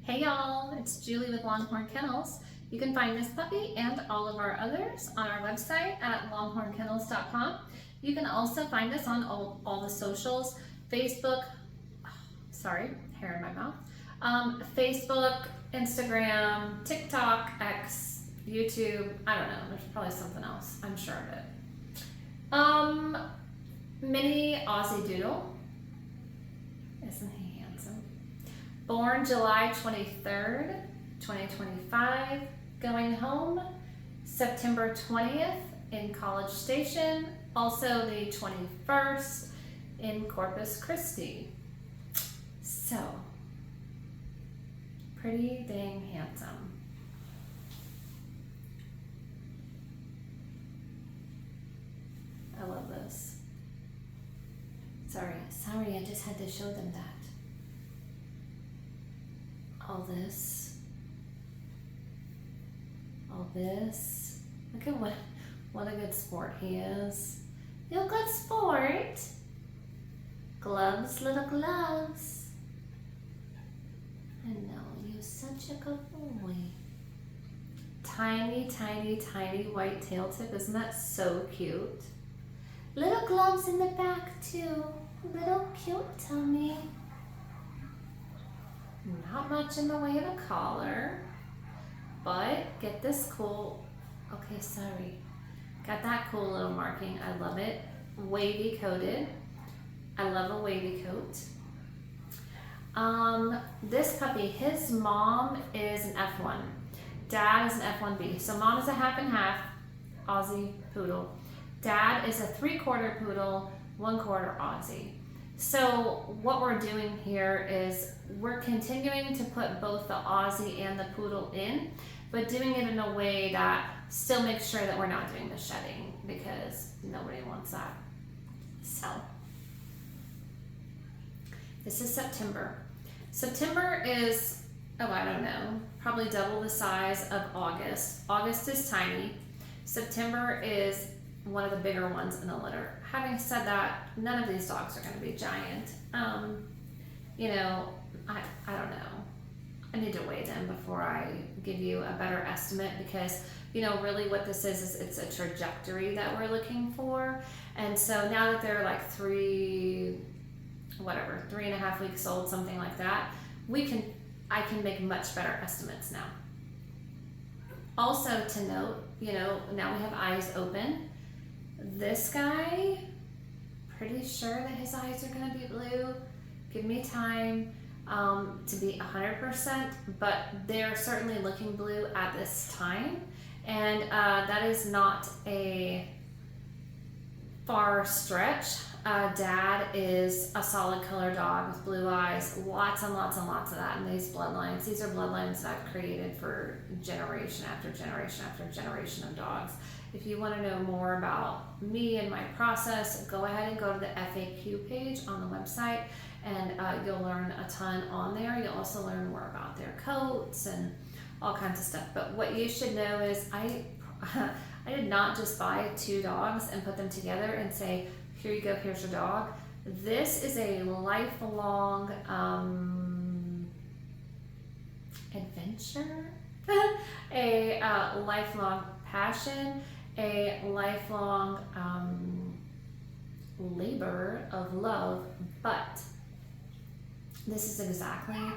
Hey y'all, it's Julie with Longhorn Kennels. You can find this puppy and all of our others on our website at longhornkennels.com. You can also find us on all the socials, Facebook, sorry, hair in my mouth, Facebook, Instagram, TikTok, X, YouTube, I don't know, there's probably something else, I'm sure of it. Mini Aussie Doodle, isn't he handsome? Born July 23rd, 2025, going home September 20th in College Station, also the 21st in Corpus Christi. So, pretty dang handsome. I love this. Sorry, I just had to show them that. All this. Look at what a good sport he is. You're a good sport. Gloves, little gloves. I know, you're such a good boy. Tiny, tiny, tiny white tail tip. Isn't that so cute? Little gloves in the back too. Little cute tummy. Not much in the way of a collar, but get this cool, okay, sorry. Got that cool little marking, I love it. Wavy coated, I love a wavy coat. This puppy, his mom is an F1, dad is an F1B. So mom is a half and half Aussie poodle. Dad is a 3/4 poodle, 1/4 Aussie. So what we're doing here is we're continuing to put both the Aussie and the poodle in, but doing it in a way that still makes sure that we're not doing the shedding, because nobody wants that. So this is September. September is, oh, I don't know, probably double the size of August. August is tiny. September is one of the bigger ones in the litter. Having said that, none of these dogs are going to be giant. You know, I don't know. I need to weigh them before I give you a better estimate, because, you know, really what this is it's a trajectory that we're looking for. And so now that they're like 3.5 weeks old, something like that, I can make much better estimates now. Also to note, you know, now we have eyes open. This guy, pretty sure that his eyes are going to be blue. Give me time to be 100%, but they're certainly looking blue at this time. And that is not a far stretch. Dad is a solid color dog with blue eyes, lots and lots and lots of that in these bloodlines. These are bloodlines that I've created for generation after generation after generation of dogs. If you want to know more about me and my process, go ahead and go to the FAQ page on the website, and you'll learn a ton on there. You'll also learn more about their coats and all kinds of stuff. But what you should know is I did not just buy 2 dogs and put them together and say, here you go, here's your dog. This is a lifelong adventure, a lifelong passion, a lifelong labor of love, but this is exactly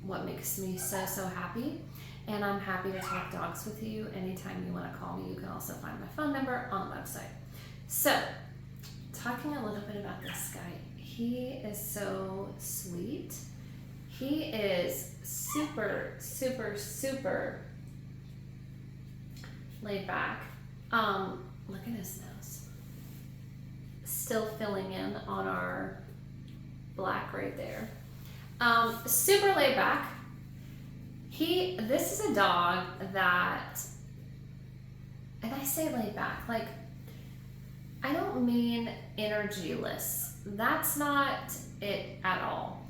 what makes me so happy. And I'm happy to talk dogs with you anytime you want to call me. You can also find my phone number on the website. So, talking a little bit about this guy, he is so sweet. He is super laid back. Look at his nose. Still filling in on our black right there. Super laid back. This is a dog that, and I say laid back, like, I don't mean energyless. That's not it at all.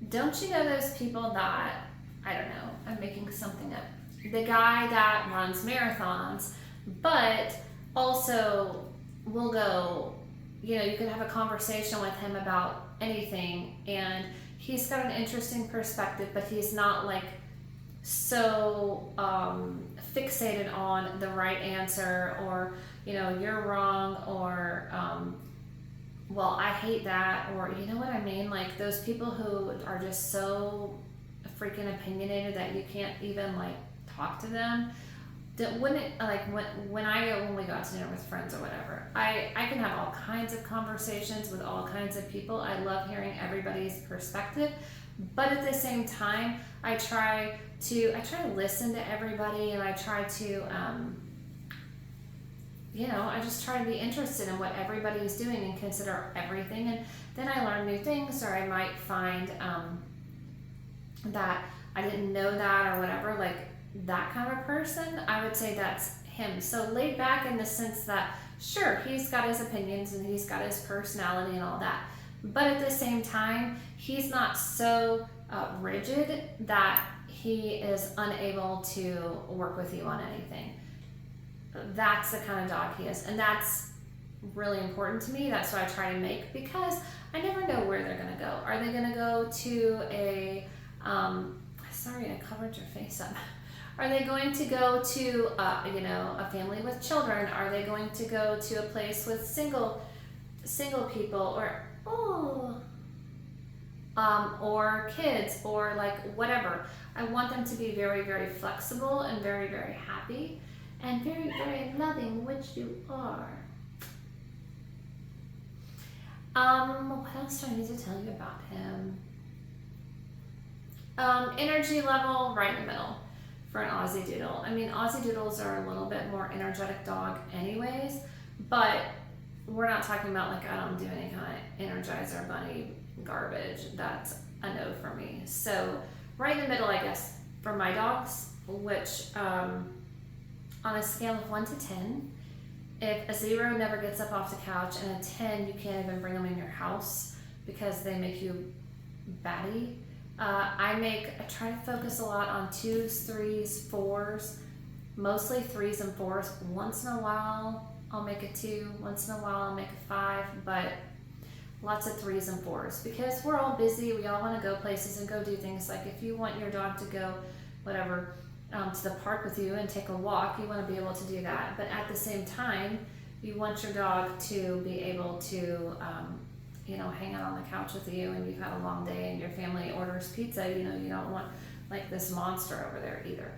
Don't you know those people that, I don't know, I'm making something up. The guy that runs marathons, but also will go, you know, you could have a conversation with him about anything and he's got an interesting perspective, but he's not like so fixated on the right answer, or you're wrong, or well, I hate that, or you know what I mean, like those people who are just so freaking opinionated that you can't even like talk to them. That when we go out to dinner with friends or whatever, I can have all kinds of conversations with all kinds of people. I love hearing everybody's perspective, but at the same time, I try to listen to everybody, and I try to I just try to be interested in what everybody is doing and consider everything, and then I learn new things, or I might find that I didn't know that or whatever, like that kind of person. I would say that's him. So laid back in the sense that, sure, he's got his opinions and he's got his personality and all that, but at the same time, he's not so rigid that he is unable to work with you on anything. That's the kind of dog he is, and that's really important to me. That's what I try to make, because I never know where they're going to go. Are they going to go to a sorry, I covered your face up. Are they going to go to a family with children? Are they going to go to a place with single people, or kids, or like whatever? I want them to be very, very flexible and very, very happy and very, very loving, which you are. What else do I need to tell you about him? Energy level, right in the middle for an Aussie Doodle. I mean, Aussie Doodles are a little bit more energetic dog anyways, but we're not talking about like, I don't do any kind of Energizer Bunny garbage. That's a no for me. So right in the middle, I guess, for my dogs, which on a scale of 1 to 10, if a 0 never gets up off the couch and a 10, you can't even bring them in your house because they make you batty. I try to focus a lot on 2s, 3s, 4s, mostly 3s and 4s. Once in a while, I'll make a 2. Once in a while, I'll make a 5, but lots of 3s and 4s, because we're all busy. We all want to go places and go do things. Like if you want your dog to go, whatever, to the park with you and take a walk, you want to be able to do that. But at the same time, you want your dog to be able to, hang out on the couch with you, and you've had a long day and your family orders pizza. You don't want like this monster over there either.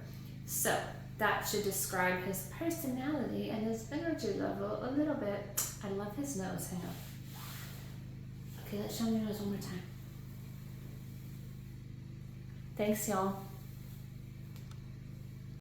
So that should describe his personality and his energy level a little bit. I love his nose. Hang on. Okay, let's show him your nose one more time. Thanks, y'all.